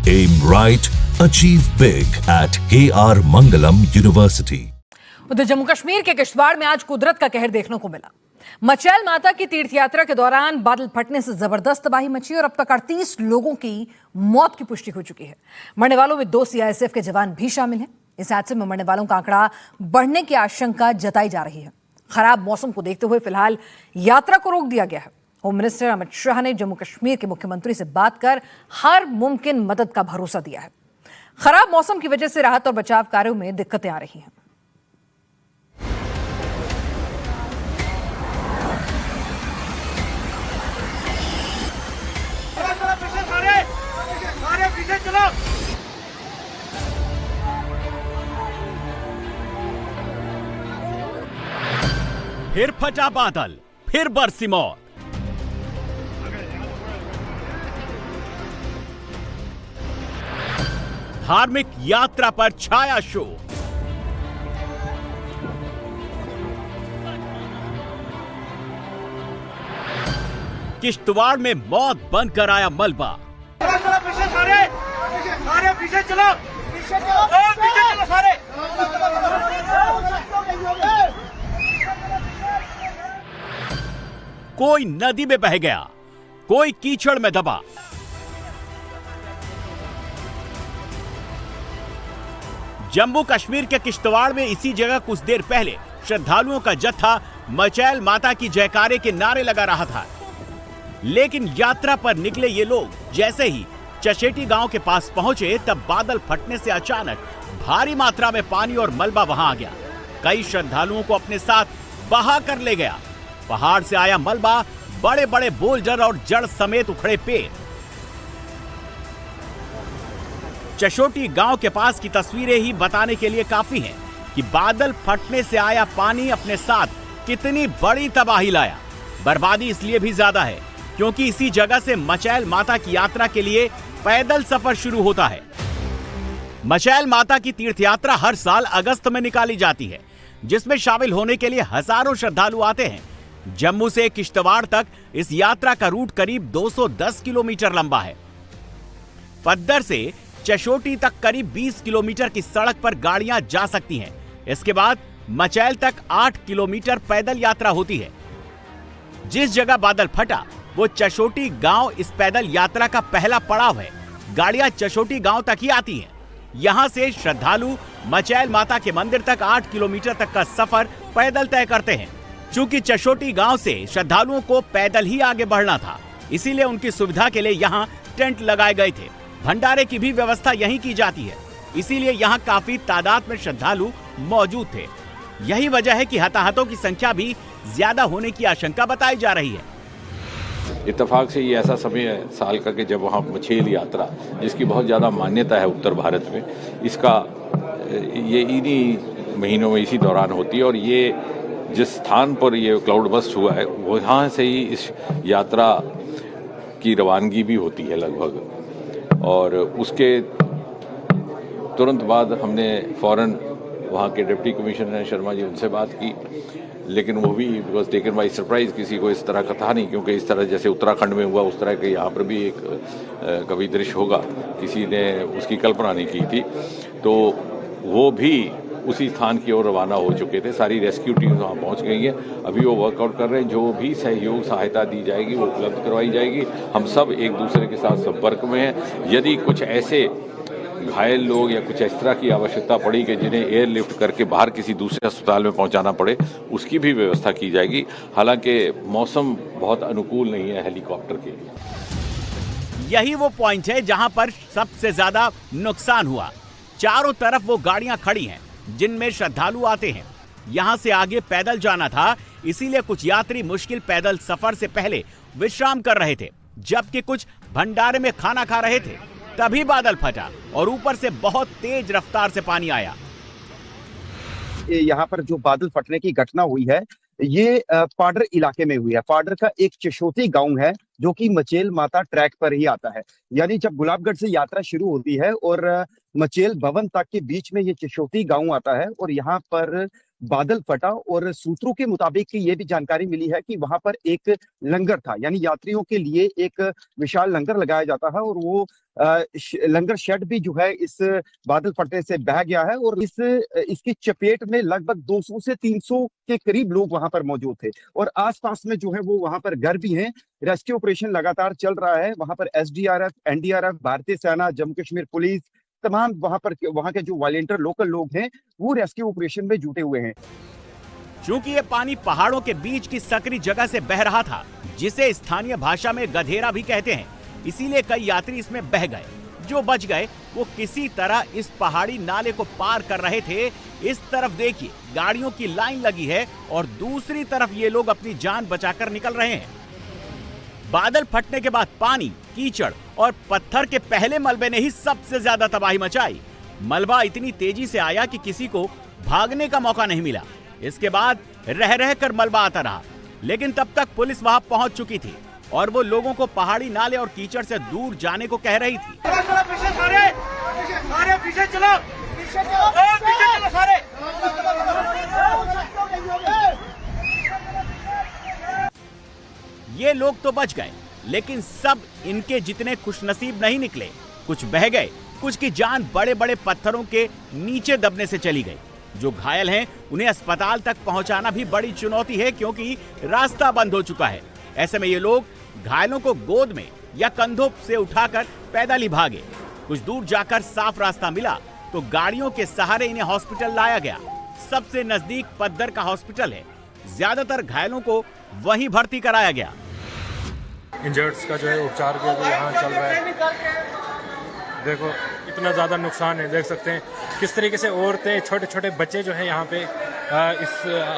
Aim right, achieve big at KR Mangalam University. उधर जम्मू कश्मीर के किश्तवाड़ में आज कुदरत का कहर देखने को मिला। मचैल माता की तीर्थ यात्रा के दौरान बादल फटने से जबरदस्त तबाही मची और अब तक 38 लोगों की मौत की पुष्टि हो चुकी है। मरने वालों में 2 सीआईएसएफ के जवान भी शामिल हैं। इस हादसे में मरने वालों का आंकड़ा बढ़ने की आशंका जताई जा रही है। खराब मौसम को देखते हुए फिलहाल यात्रा को रोक दिया गया है। होम मिनिस्टर अमित शाह ने जम्मू कश्मीर के मुख्यमंत्री से बात कर हर मुमकिन मदद का भरोसा दिया है। खराब मौसम की वजह से राहत और बचाव कार्यों में दिक्कतें आ रही हैं। फिर फटा बादल, फिर बरसी मौत। धार्मिक यात्रा पर छाया शोक। किश्तवाड़ में मौत बनकर आया मलबा। सारे पीछे चलो सारे। कोई नदी में बह गया, कोई कीचड़ में दबा। जम्मू कश्मीर के किश्तवाड़ में इसी जगह कुछ देर पहले श्रद्धालुओं का जत्था मचैल माता की जयकारे के नारे लगा रहा था, लेकिन यात्रा पर निकले ये लोग जैसे ही चशेटी गांव के पास पहुंचे तब बादल फटने से अचानक भारी मात्रा में पानी और मलबा वहां आ गया। कई श्रद्धालुओं को अपने साथ बहा कर ले गया। पहाड़ से आया मलबा, बड़े बड़े बोल्डर और जड़ समेत उखड़े पेड़। चशोटी गांव के पास की तस्वीरें ही बताने के लिए काफी हैं कि बादल फटने से आया पानी अपने साथ कितनी बड़ी तबाही लाया। बर्बादी इसलिए भी ज्यादा है क्योंकि इसी जगह से मचैल माता की यात्रा के लिए पैदल सफर शुरू होता है। मचैल माता की तीर्थ यात्रा हर साल अगस्त में निकाली जाती है, जिसमें शामिल होने के लिए हजारों श्रद्धालु आते हैं। जम्मू से किश्तवाड़ तक इस यात्रा का रूट करीब 210 किलोमीटर लंबा है। पद्दर से चशोटी तक करीब 20 किलोमीटर की सड़क पर गाड़ियां जा सकती हैं। इसके बाद मचैल तक 8 किलोमीटर पैदल यात्रा होती है। जिस जगह बादल फटा वो चशोटी गांव इस पैदल यात्रा का पहला पड़ाव है। गाड़ियां चशोटी गांव तक ही आती हैं। यहां से श्रद्धालु मचैल माता के मंदिर तक 8 किलोमीटर तक का सफर पैदल तय करते हैं। चूंकि चशोटी गांव से श्रद्धालुओं को पैदल ही आगे बढ़ना था, इसीलिए उनकी सुविधा के लिए यहाँ टेंट लगाए गए थे। भंडारे की भी व्यवस्था यहीं की जाती है, इसीलिए यहाँ काफी तादाद में श्रद्धालु मौजूद थे। यही वजह है कि हताहतों की संख्या भी ज्यादा होने की आशंका बताई जा रही है। इत्तेफाक से ये ऐसा समय है साल का कि जब वहाँ मचैल यात्रा, जिसकी बहुत ज़्यादा मान्यता है उत्तर भारत में, इसका ये इन्हीं महीनों में इसी दौरान होती है। और ये जिस स्थान पर ये क्लाउड बस्ट हुआ है वहाँ से ही इस यात्रा की रवानगी भी होती है लगभग। और उसके तुरंत बाद हमने फौरन वहाँ के डिप्टी कमिश्नर शर्मा जी, उनसे बात की, लेकिन वो भी बिकॉज टेकन बाई सरप्राइज, किसी को इस तरह का था नहीं, क्योंकि इस तरह जैसे उत्तराखंड में हुआ उस तरह के यहाँ पर भी एक कभी दृश्य होगा, किसी ने उसकी कल्पना नहीं की थी। तो वो भी उसी स्थान की ओर रवाना हो चुके थे। सारी रेस्क्यू टीम वहाँ पहुँच गई है। अभी वो वर्कआउट कर रहे हैं। जो भी सहयोग सहायता दी जाएगी वो उपलब्ध करवाई जाएगी। हम सब एक दूसरे के साथ संपर्क में हैं। यदि कुछ ऐसे घायल लोग या कुछ इस तरह की आवश्यकता पड़ी कि जिन्हें एयरलिफ्ट करके बाहर किसी दूसरे अस्पताल में पहुंचाना पड़े, उसकी भी व्यवस्था की जाएगी। हालांकि मौसम बहुत अनुकूल नहीं है हेलीकॉप्टर के लिए। यही वो पॉइंट है जहां पर सबसे ज्यादा नुकसान हुआ। चारों तरफ वो गाड़ियां खड़ी हैं जिनमें श्रद्धालु आते हैं। यहां से आगे पैदल जाना था, इसीलिए कुछ यात्री मुश्किल पैदल सफर से पहले विश्राम कर रहे थे, जबकि कुछ भंडारे में खाना खा रहे थे। तभी बादल फटा और ऊपर से बहुत तेज रफ्तार से पानी आया। यहाँ पर जो बादल फटने की घटना हुई है ये पाडर इलाके में हुई है। पाडर का एक चशोटी गांव है जो कि मचैल माता ट्रैक पर ही आता है। यानी जब गुलाबगढ़ से यात्रा शुरू होती है और मचैल भवन तक के बीच में ये चशोटी गांव आता है और यहाँ पर बादल फटा और सूत्रों के मुताबिक ये भी जानकारी मिली है कि वहां पर एक लंगर था, यानी यात्रियों के लिए एक विशाल लंगर लगाया जाता है और वो लंगर शेड भी जो है इस बादल फटने से बह गया है और इसकी चपेट में लगभग 200 से 300 के करीब लोग वहां पर मौजूद थे और आसपास में जो है वो वहां पर घर भी हैं। रेस्क्यू ऑपरेशन लगातार चल रहा है। वहां पर एसडीआरएफ, एनडीआरएफ, भारतीय सेना, जम्मू कश्मीर पुलिस, तमाम वहां के जो वॉलेंटियर लोकल लोग हैं वो रेस्क्यू ऑपरेशन में जुटे हुए हैं। चूंकि ये पानी पहाड़ों के बीच की सकरी जगह से बह रहा था, जिसे स्थानीय भाषा में गधेरा भी कहते हैं, इसीलिए कई यात्री इसमें बह गए। जो बच गए वो किसी तरह इस पहाड़ी नाले को पार कर रहे थे। इस तरफ देखिए गाड़ियों की लाइन लगी है और दूसरी तरफ ये लोग अपनी जान बचाकर निकल रहे हैं। बादल फटने के बाद पानी, कीचड़ और पत्थर के पहले मलबे ने ही सबसे ज्यादा तबाही मचाई। मलबा इतनी तेजी से आया कि किसी को भागने का मौका नहीं मिला। इसके बाद रह रह कर मलबा आता रहा, लेकिन तब तक पुलिस वहां पहुंच चुकी थी और वो लोगों को पहाड़ी नाले और कीचड़ से दूर जाने को कह रही थी। पीछे चलो, सारे। ये लोग तो बच गए, लेकिन सब इनके जितने खुशनसीब नहीं निकले। कुछ बह गए, कुछ की जान बड़े बड़े पत्थरों के नीचे दबने से चली गई। जो घायल हैं उन्हें अस्पताल तक पहुंचाना भी बड़ी चुनौती है, क्योंकि रास्ता बंद हो चुका है। ऐसे में ये लोग घायलों को गोद में या कंधों से उठाकर पैदल ही भागे। कुछ दूर जाकर साफ रास्ता मिला तो गाड़ियों के सहारे इन्हें हॉस्पिटल लाया गया। सबसे नजदीक पद्दर का हॉस्पिटल है। ज्यादातर घायलों को वहीं भर्ती कराया गया। इंजर्ड्स का जो है उपचार भी यहाँ चल रहा है। देखो इतना ज़्यादा नुकसान है, देख सकते हैं किस तरीके से औरतें, छोटे छोटे बच्चे जो है यहाँ पे इस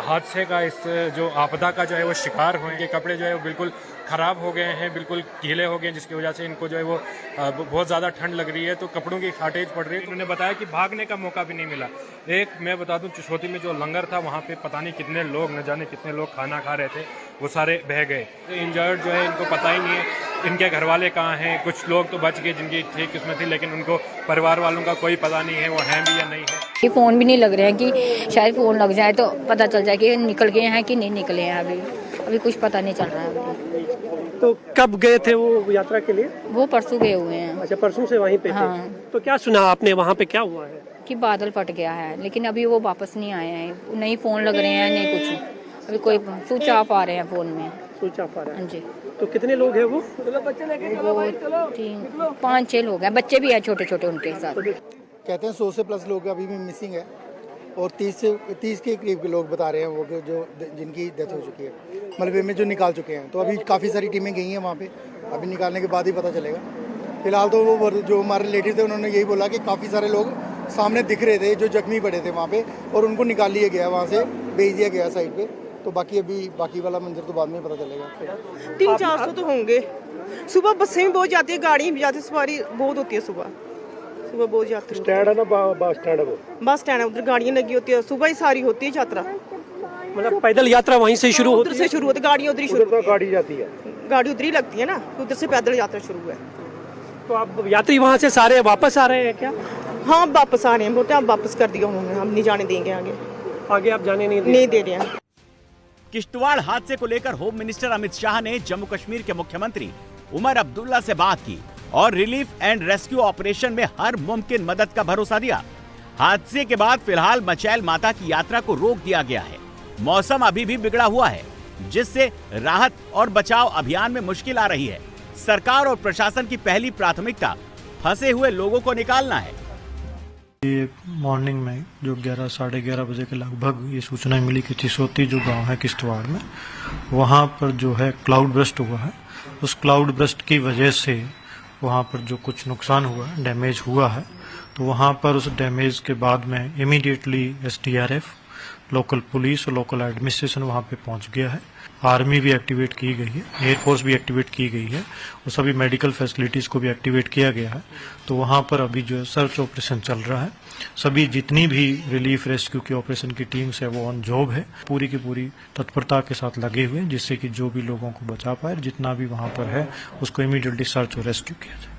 हादसे का, इस जो आपदा का जो है वो शिकार हुए। इनके कपड़े जो है वो बिल्कुल ख़राब हो गए हैं, बिल्कुल गीले हो गए हैं, जिसकी वजह से इनको जो है वो बहुत ज़्यादा ठंड लग रही है, तो कपड़ों की शार्टेज पड़ रही है। उन्होंने बताया कि भागने का मौका भी नहीं मिला। एक मैं बता दूं, चशोती में जो लंगर था वहाँ पे पता नहीं कितने लोग, न जाने कितने लोग खाना खा रहे थे, वो सारे बह गए। इंजर्ड जो है इनको पता ही नहीं है इनके घर वाले कहाँ हैं। कुछ लोग तो बच गए जिनकी ठीक किस्मत थी, लेकिन उनको परिवार वालों का कोई पता नहीं है वो हैं भी या नहीं है। ये फ़ोन भी नहीं लग रहे हैं कि शायद फ़ोन लग जाए तो पता चल जाए कि निकल गए हैं कि नहीं निकले हैं। अभी कुछ पता नहीं चल रहा है। तो कब गए थे वो यात्रा के लिए? वो परसों गए हुए हैं। अच्छा, परसों से वहीं पे थे। हाँ। तो क्या सुना आपने, वहाँ पे क्या हुआ है? कि बादल फट गया है, लेकिन अभी वो वापस नहीं आए हैं। नहीं फ़ोन लग रहे हैं, नहीं कुछ। अभी कोई स्विच ऑफ आ रहे हैं फ़ोन में। स्विच ऑफ आ रहा है? हाँ जी। तो कितने लोग हैं वो? 5-6 लोग हैं, बच्चे भी हैं छोटे छोटे उनके साथ। कहते हैं 100 से प्लस लोग अभी भी मिसिंग है और 30 के करीब के लोग बता रहे हैं वो जो जिनकी डेथ हो चुकी है, मलबे में जो निकाल चुके हैं। तो अभी काफ़ी सारी टीमें गई हैं वहाँ पे, अभी निकालने के बाद ही पता चलेगा। फिलहाल तो वो जो हमारे रिलेटिव थे उन्होंने यही बोला कि काफ़ी सारे लोग सामने दिख रहे थे जो जख्मी पड़े थे वहाँ पे, और उनको निकाल लिया गया, वहाँ से भेज दिया गया साइड पे। तो बाकी वाला मंजर तो बाद में पता चलेगा। 300-400 तो होंगे। सुबह बसें भी बहुत जाती है, गाड़ियाँ भी जाती है, सवारी बहुत होती है सुबह बहुत जाती है। स्टैंड है ना, बस स्टैंड है वो? बस स्टैंड है, उधर गाड़ियाँ लगी होती है, सुबह ही सारी होती है यात्रा। मतलब पैदल यात्रा वहीं से शुरू होती है? उधर से शुरू होती है, गाड़ियाँ उधर ही शुरू। गाड़ी जाती है? गाड़ी उधर ही लगती है ना, उधर से पैदल यात्रा शुरू है। तो अब यात्री वहाँ से सारे वापस आ रहे हैं क्या? हाँ, वापस आ रहे हैं, बोलते हैं अब वापस कर दिया उन्होंने, हम नहीं जाने देंगे आगे आप जाने नहीं दे रहे हैं। किश्तवाड़ हादसे को लेकर होम मिनिस्टर अमित शाह ने जम्मू कश्मीर के मुख्यमंत्री उमर अब्दुल्ला से बात की और रिलीफ एंड रेस्क्यू ऑपरेशन में हर मुमकिन मदद का भरोसा दिया। हादसे के बाद फिलहाल मचैल माता की यात्रा को रोक दिया गया है। मौसम अभी भी बिगड़ा हुआ है, जिससे राहत और बचाव अभियान में मुश्किल आ रही है। सरकार और प्रशासन की पहली प्राथमिकता फंसे हुए लोगों को निकालना है। ये मॉर्निंग में जो 11-11:30 बजे के लगभग ये सूचना मिली कि चिसोती जो गांव है किश्तवाड़ में, वहां पर जो है क्लाउड बर्स्ट हुआ है। उस क्लाउड बर्स्ट की वजह से वहां पर जो कुछ नुकसान हुआ, डैमेज हुआ है, तो वहां पर उस डैमेज के बाद में इमीडिएटली एसडीआरएफ, लोकल पुलिस और लोकल एडमिनिस्ट्रेशन वहां पे पहुंच गया है। आर्मी भी एक्टिवेट की गई है, एयरफोर्स भी एक्टिवेट की गई है और सभी मेडिकल फैसिलिटीज को भी एक्टिवेट किया गया है। तो वहां पर अभी जो है सर्च ऑपरेशन चल रहा है। सभी जितनी भी रिलीफ रेस्क्यू की ऑपरेशन की टीम्स है वो ऑन जॉब है, पूरी की पूरी तत्परता के साथ लगे हुए हैं, जिससे कि जो भी लोगों को बचा पाए, जितना भी वहां पर है उसको इमीडिएटली सर्च और रेस्क्यू किया जाए।